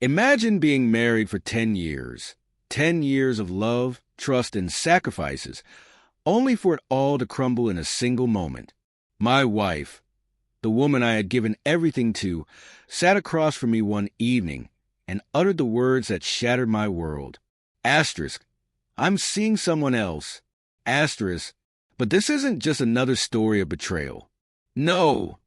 Imagine being married for 10 years. 10 years of love, trust, and sacrifices, only for it all to crumble in a single moment. My wife, the woman I had given everything to, sat across from me one evening and uttered the words that shattered my world. Asterisk, I'm seeing someone else. Asterisk, but this isn't just another story of betrayal. No,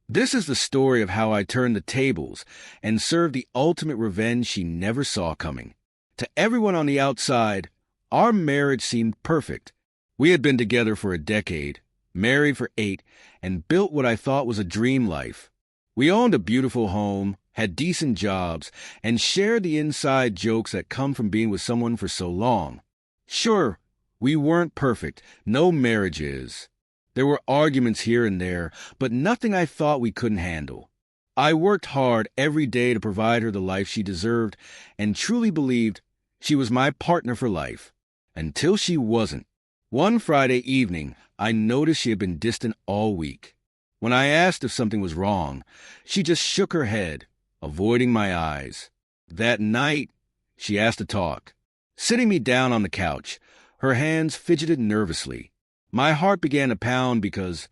this is the story of how I turned the tables and served the ultimate revenge she never saw coming. To everyone on the outside, our marriage seemed perfect. We had been together for a decade, married for 8, and built what I thought was a dream life. We owned a beautiful home, had decent jobs, and shared the inside jokes that come from being with someone for so long. Sure, we weren't perfect. No marriage is. There were arguments here and there, but nothing I thought we couldn't handle. I worked hard every day to provide her the life she deserved and truly believed she was my partner for life. Until she wasn't. One Friday evening, I noticed she had been distant all week. When I asked if something was wrong, she just shook her head, avoiding my eyes. That night, she asked to talk. Sitting me down on the couch, her hands fidgeted nervously. My heart began to pound because,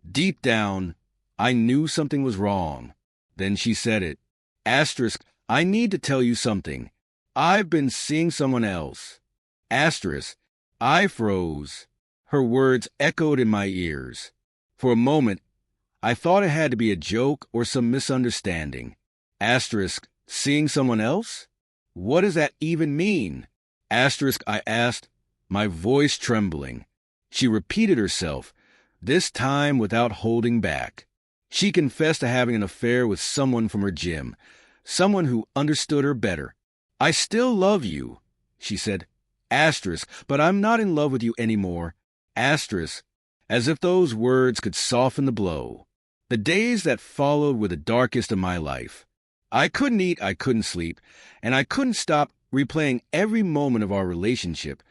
deep down, I knew something was wrong. Then she said it. Asterisk, I need to tell you something. I've been seeing someone else. Asterisk, I froze. Her words echoed in my ears. For a moment, I thought it had to be a joke or some misunderstanding. Asterisk, seeing someone else? What does that even mean? Asterisk, I asked, my voice trembling. She repeated herself, this time without holding back. She confessed to having an affair with someone from her gym, someone who understood her better. I still love you, she said. Asterisk, but I'm not in love with you anymore. Asterisk, as if those words could soften the blow. The days that followed were the darkest of my life. I couldn't eat, I couldn't sleep, and I couldn't stop replaying every moment of our relationship,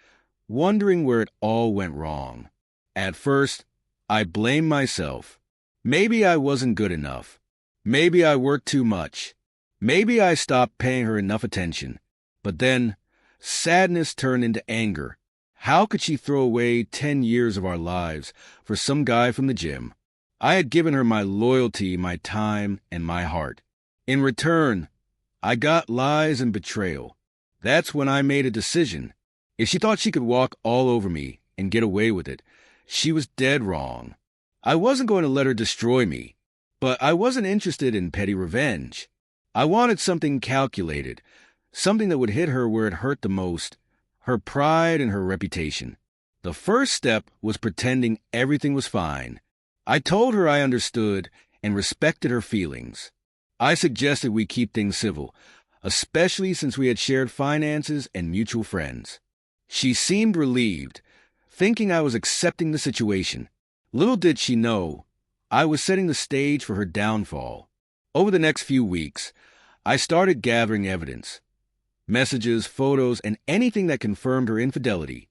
wondering where it all went wrong. At first, I blamed myself. Maybe I wasn't good enough. Maybe I worked too much. Maybe I stopped paying her enough attention. But then, sadness turned into anger. How could she throw away 10 years of our lives for some guy from the gym? I had given her my loyalty, my time, and my heart. In return, I got lies and betrayal. That's when I made a decision. If she thought she could walk all over me and get away with it, she was dead wrong. I wasn't going to let her destroy me, but I wasn't interested in petty revenge. I wanted something calculated, something that would hit her where it hurt the most, her pride and her reputation. The first step was pretending everything was fine. I told her I understood and respected her feelings. I suggested we keep things civil, especially since we had shared finances and mutual friends. She seemed relieved, thinking I was accepting the situation. Little did she know, I was setting the stage for her downfall. Over the next few weeks, I started gathering evidence. Messages, photos, and anything that confirmed her infidelity.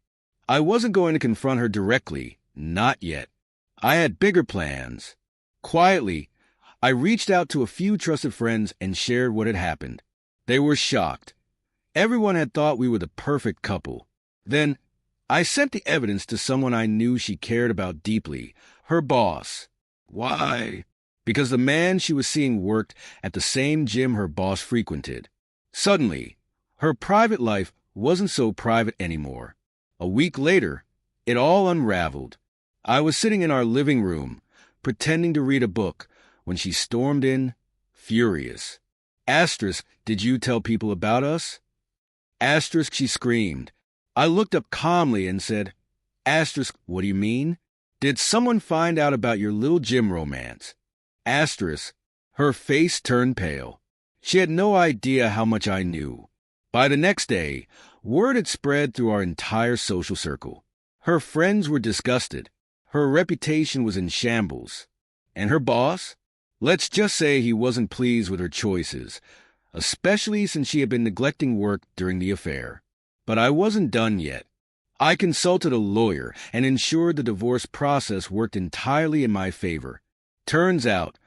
I wasn't going to confront her directly, not yet. I had bigger plans. Quietly, I reached out to a few trusted friends and shared what had happened. They were shocked. Everyone had thought we were the perfect couple. Then, I sent the evidence to someone I knew she cared about deeply, her boss. Why? Because the man she was seeing worked at the same gym her boss frequented. Suddenly, her private life wasn't so private anymore. A week later, it all unraveled. I was sitting in our living room, pretending to read a book, when she stormed in, furious. Asterisk, did you tell people about us? Asterisk, she screamed. I looked up calmly and said, Asterisk, what do you mean? Did someone find out about your little gym romance? Asterisk, her face turned pale. She had no idea how much I knew. By the next day, word had spread through our entire social circle. Her friends were disgusted. Her reputation was in shambles. And her boss? Let's just say he wasn't pleased with her choices, especially since she had been neglecting work during the affair. But I wasn't done yet. I consulted a lawyer and ensured the divorce process worked entirely in my favor. Turns out,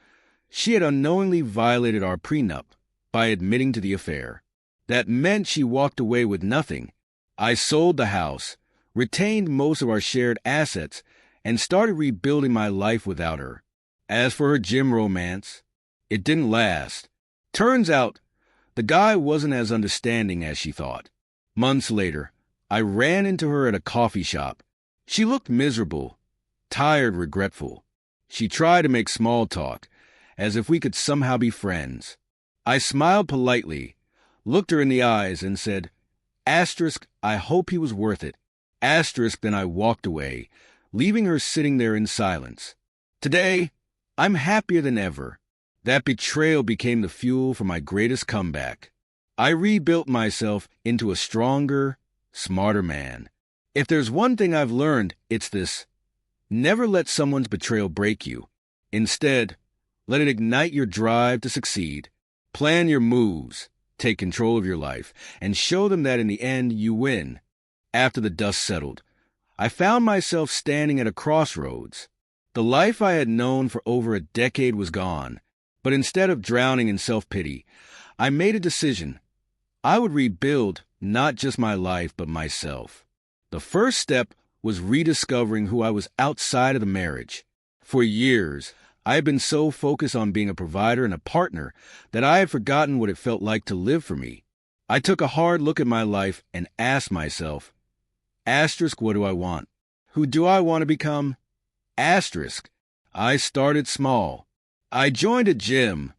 she had unknowingly violated our prenup. by admitting to the affair. That meant she walked away with nothing. I sold the house, retained most of our shared assets, and started rebuilding my life without her. As for her gym romance, it didn't last. Turns out, the guy wasn't as understanding as she thought. Months later, I ran into her at a coffee shop. She looked miserable, tired, regretful. She tried to make small talk, as if we could somehow be friends. I smiled politely, looked her in the eyes, and said, Asterisk, I hope he was worth it. Asterisk, then I walked away, leaving her sitting there in silence. Today, I'm happier than ever. That betrayal became the fuel for my greatest comeback. I rebuilt myself into a stronger, smarter man. If there's one thing I've learned, it's this. Never let someone's betrayal break you. Instead, let it ignite your drive to succeed. Plan your moves, take control of your life, and show them that in the end you win. After the dust settled, I found myself standing at a crossroads. The life I had known for over a decade was gone, but instead of drowning in self-pity, I made a decision. I would rebuild not just my life, but myself. The first step was rediscovering who I was outside of the marriage. For years, I had been so focused on being a provider and a partner that I had forgotten what it felt like to live for me. I took a hard look at my life and asked myself, Asterisk, what do I want? Who do I want to become? Asterisk, I started small. I joined a gym,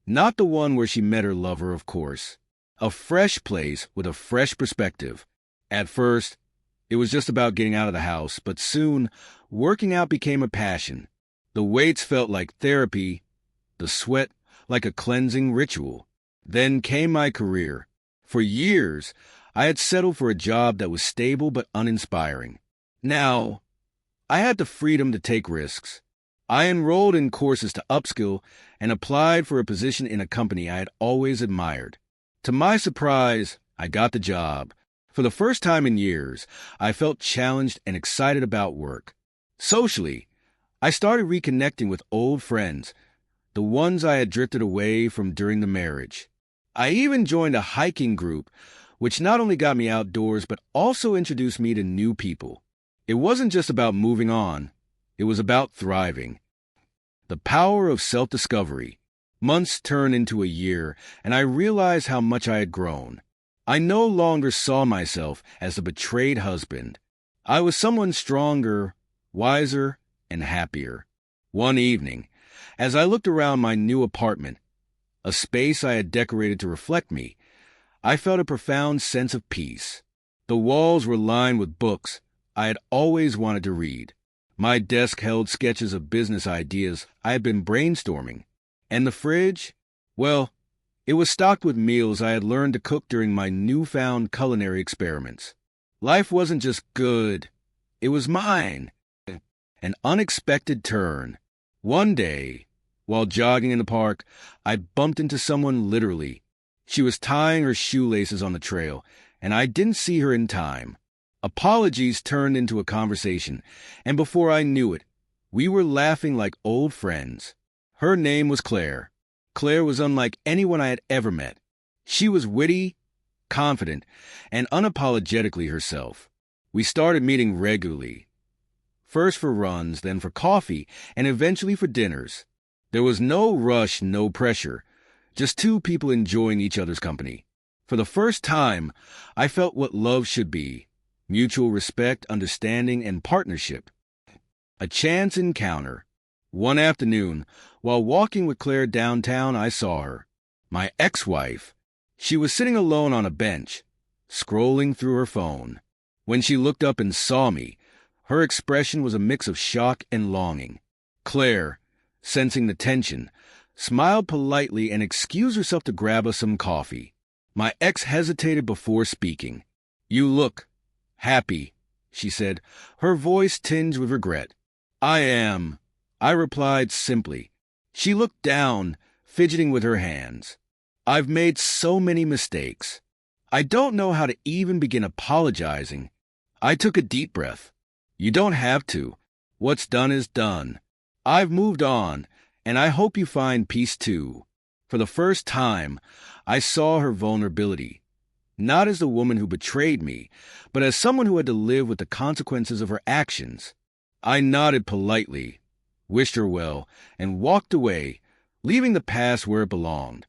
not the one where she met her lover, of course. A fresh place with a fresh perspective. At first, it was just about getting out of the house, but soon, working out became a passion. The weights felt like therapy, the sweat like a cleansing ritual. Then came my career. For years, I had settled for a job that was stable but uninspiring. Now, I had the freedom to take risks. I enrolled in courses to upskill and applied for a position in a company I had always admired. To my surprise, I got the job. For the first time in years, I felt challenged and excited about work. Socially, I started reconnecting with old friends, the ones I had drifted away from during the marriage. I even joined a hiking group, which not only got me outdoors, but also introduced me to new people. It wasn't just about moving on. It was about thriving. The power of self-discovery. Months turned into a year, and I realized how much I had grown. I no longer saw myself as the betrayed husband. I was someone stronger, wiser, and happier. One evening, as I looked around my new apartment, a space I had decorated to reflect me, I felt a profound sense of peace. The walls were lined with books I had always wanted to read. My desk held sketches of business ideas I had been brainstorming. And the fridge? Well, it was stocked with meals I had learned to cook during my newfound culinary experiments. Life wasn't just good. It was mine. An unexpected turn. One day, while jogging in the park, I bumped into someone literally. She was tying her shoelaces on the trail, and I didn't see her in time. Apologies turned into a conversation, and before I knew it, we were laughing like old friends. Her name was Claire. Claire was unlike anyone I had ever met. She was witty, confident, and unapologetically herself. We started meeting regularly, first for runs, then for coffee, and eventually for dinners. There was no rush, no pressure, just two people enjoying each other's company. For the first time, I felt what love should be: mutual respect, understanding, and partnership. A chance encounter. One afternoon, while walking with Claire downtown, I saw her. My ex-wife. She was sitting alone on a bench, scrolling through her phone. When she looked up and saw me, her expression was a mix of shock and longing. Claire, sensing the tension, smiled politely and excused herself to grab us some coffee. My ex hesitated before speaking. "You look happy," she said, her voice tinged with regret. "I am," I replied simply. She looked down, fidgeting with her hands. "I've made so many mistakes. I don't know how to even begin apologizing." I took a deep breath. "You don't have to. What's done is done. I've moved on, and I hope you find peace too." For the first time, I saw her vulnerability, not as the woman who betrayed me, but as someone who had to live with the consequences of her actions. I nodded politely, wished her well, and walked away, leaving the past where it belonged.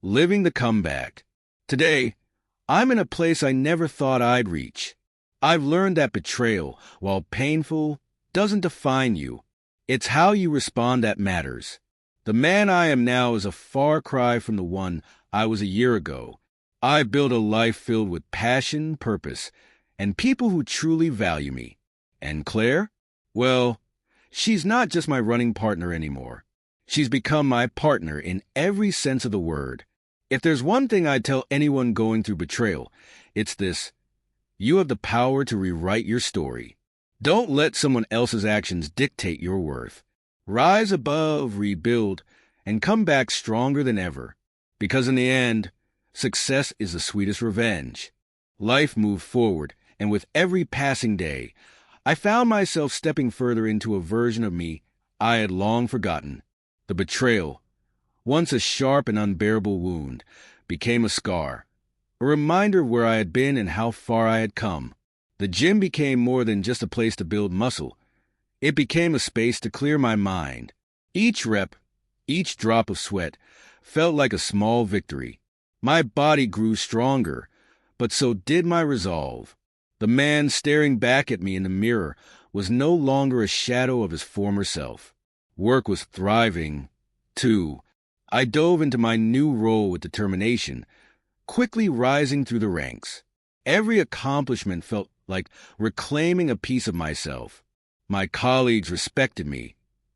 Living the comeback. Today, I'm in a place I never thought I'd reach. I've learned that betrayal, while painful, doesn't define you. It's how you respond that matters. The man I am now is a far cry from the one I was a year ago. I've built a life filled with passion, purpose, and people who truly value me. And Claire? Well, she's not just my running partner anymore. She's become my partner in every sense of the word. If there's one thing I'd tell anyone going through betrayal, it's this: you have the power to rewrite your story. Don't let someone else's actions dictate your worth. Rise above, rebuild, and come back stronger than ever. Because in the end, success is the sweetest revenge. Life moved forward, and with every passing day, I found myself stepping further into a version of me I had long forgotten. The betrayal, once a sharp and unbearable wound, became a scar, a reminder of where I had been and how far I had come. The gym became more than just a place to build muscle. It became a space to clear my mind. Each rep, each drop of sweat, felt like a small victory. My body grew stronger, but so did my resolve. The man staring back at me in the mirror was no longer a shadow of his former self. Work was thriving, too. I dove into my new role with determination, quickly rising through the ranks. Every accomplishment felt like reclaiming a piece of myself. My colleagues respected me.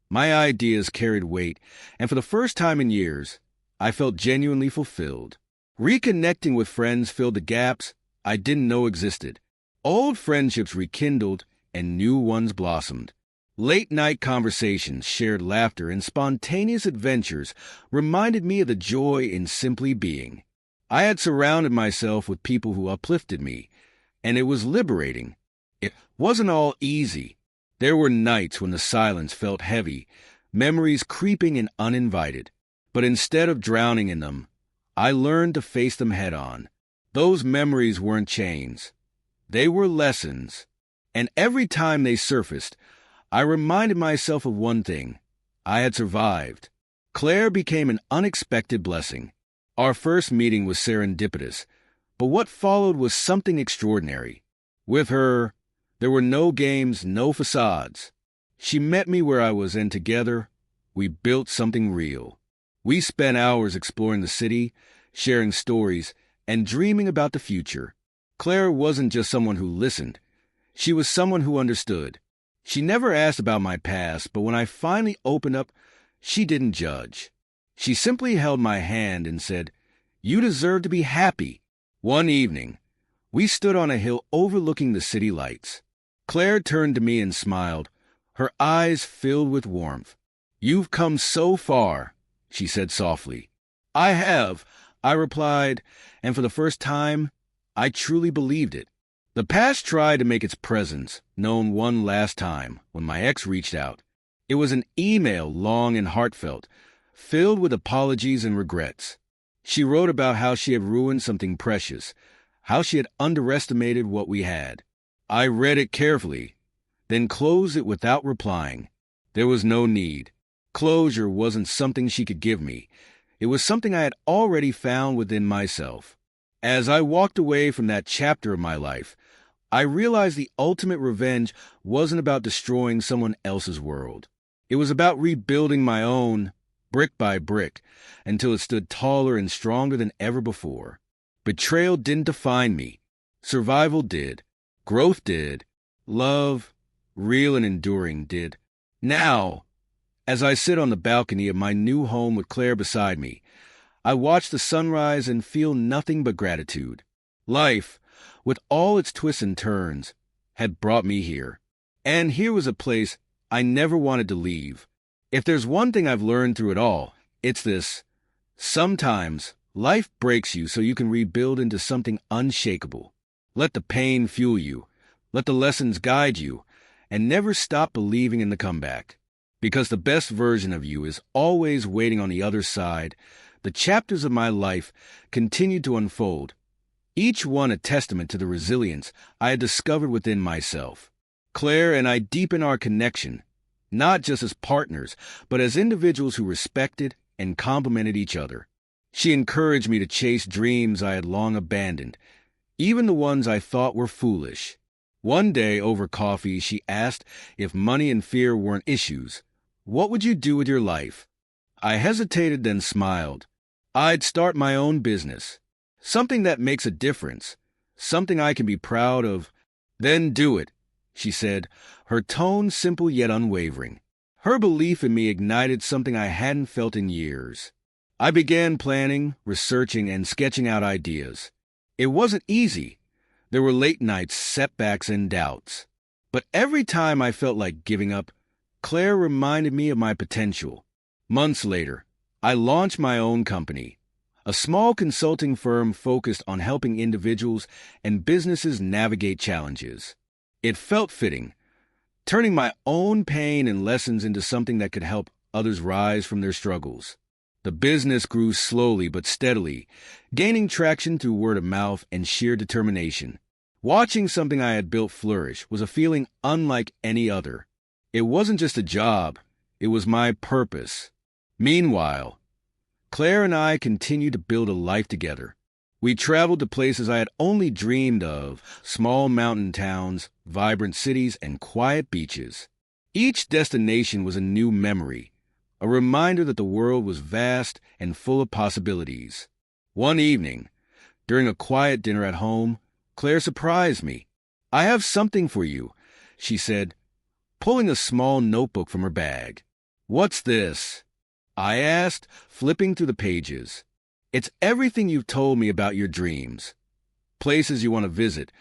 My ideas carried weight, and for the first time in years, I felt genuinely fulfilled. Reconnecting with friends filled the gaps I didn't know existed. Old friendships rekindled, and new ones blossomed. Late-night conversations, shared laughter, and spontaneous adventures reminded me of the joy in simply being. I had surrounded myself with people who uplifted me, and it was liberating. It wasn't all easy. There were nights when the silence felt heavy, memories creeping and uninvited. But instead of drowning in them, I learned to face them head-on. Those memories weren't chains. They were lessons. And every time they surfaced, I reminded myself of one thing: I had survived. Claire became an unexpected blessing. Our first meeting was serendipitous, but what followed was something extraordinary. With her, there were no games, no facades. She met me where I was, and together, we built something real. We spent hours exploring the city, sharing stories, and dreaming about the future. Claire wasn't just someone who listened. She was someone who understood. She never asked about my past, but when I finally opened up, she didn't judge. She simply held my hand and said, "You deserve to be happy." One evening, we stood on a hill overlooking the city lights. Claire turned to me and smiled, her eyes filled with warmth. "You've come so far," she said softly. "I have," I replied, and for the first time, I truly believed it. The past tried to make its presence known one last time when my ex reached out. It was an email, long and heartfelt, filled with apologies and regrets. She wrote about how she had ruined something precious, how she had underestimated what we had. I read it carefully, then closed it without replying. There was no need. Closure wasn't something she could give me. It was something I had already found within myself. As I walked away from that chapter of my life, I realized the ultimate revenge wasn't about destroying someone else's world. It was about rebuilding my own, brick by brick, until it stood taller and stronger than ever before. Betrayal didn't define me. Survival did. Growth did. Love, real and enduring, did. Now, as I sit on the balcony of my new home with Claire beside me, I watch the sunrise and feel nothing but gratitude. Life, with all its twists and turns, had brought me here. And here was a place I never wanted to leave. If there's one thing I've learned through it all, it's this: sometimes life breaks you so you can rebuild into something unshakable. Let the pain fuel you, let the lessons guide you, and never stop believing in the comeback. Because the best version of you is always waiting on the other side, The chapters of my life continued to unfold, each one a testament to the resilience I had discovered within myself. Claire and I deepened our connection, not just as partners, but as individuals who respected and complemented each other. She encouraged me to chase dreams I had long abandoned, even the ones I thought were foolish. One day, over coffee, she asked if money and fear weren't issues. What would you do with your life? I hesitated, then smiled. I'd start my own business. Something that makes a difference. Something I can be proud of. Then do it, she said, her tone simple yet unwavering. Her belief in me ignited something I hadn't felt in years. I began planning, researching, and sketching out ideas. It wasn't easy. There were late nights, setbacks, and doubts. But every time I felt like giving up, Claire reminded me of my potential. Months later, I launched my own company, a small consulting firm focused on helping individuals and businesses navigate challenges. It felt fitting, turning my own pain and lessons into something that could help others rise from their struggles. The business grew slowly but steadily, gaining traction through word of mouth and sheer determination. Watching something I had built flourish was a feeling unlike any other. It wasn't just a job, it was my purpose. Meanwhile, Claire and I continued to build a life together. We traveled to places I had only dreamed of, small mountain towns, vibrant cities, and quiet beaches. Each destination was a new memory, a reminder that the world was vast and full of possibilities. One evening, during a quiet dinner at home, Claire surprised me. "I have something for you," she said, pulling a small notebook from her bag. "What's this?" I asked, flipping through the pages. "It's everything you've told me about your dreams. Places you want to visit,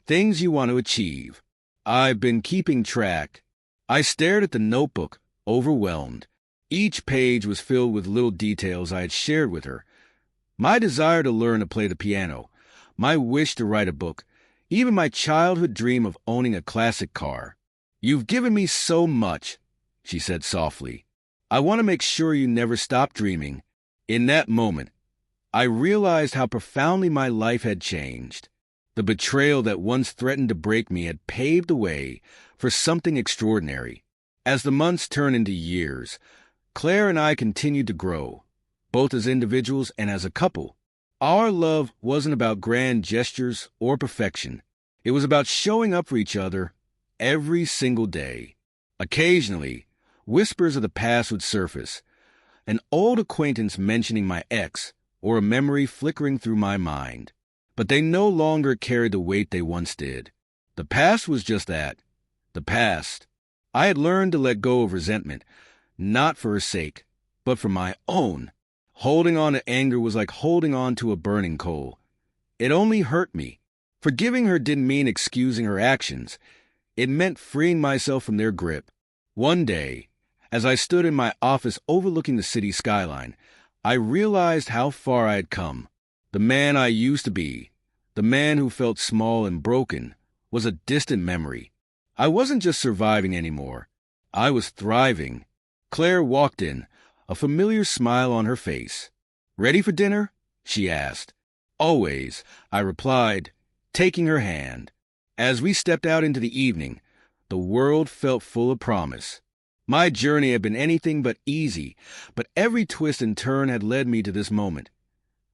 things you want to achieve. I've been keeping track." I stared at the notebook, overwhelmed. Each page was filled with little details I had shared with her. My desire to learn to play the piano, my wish to write a book, even my childhood dream of owning a classic car. "You've given me so much," she said softly. "I want to make sure you never stop dreaming." In that moment, I realized how profoundly my life had changed. The betrayal that once threatened to break me had paved the way for something extraordinary. As the months turned into years, Claire and I continued to grow, both as individuals and as a couple. Our love wasn't about grand gestures or perfection. It was about showing up for each other every single day. Occasionally, whispers of the past would surface, an old acquaintance mentioning my ex, or a memory flickering through my mind. But they no longer carried the weight they once did. The past was just that, the past. I had learned to let go of resentment, not for her sake, but for my own. Holding on to anger was like holding on to a burning coal. It only hurt me. Forgiving her didn't mean excusing her actions. It meant freeing myself from their grip. One day, as I stood in my office overlooking the city skyline, I realized how far I had come. The man I used to be, the man who felt small and broken, was a distant memory. I wasn't just surviving anymore. I was thriving. Claire walked in, a familiar smile on her face. "Ready for dinner?" she asked. "Always," I replied, taking her hand. As we stepped out into the evening, the world felt full of promise. My journey had been anything but easy, but every twist and turn had led me to this moment.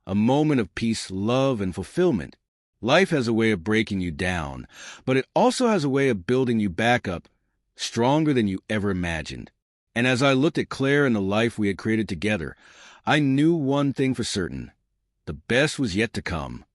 A moment of peace, love, and fulfillment. Life has a way of breaking you down, but it also has a way of building you back up, stronger than you ever imagined. And as I looked at Claire and the life we had created together, I knew one thing for certain. The best was yet to come.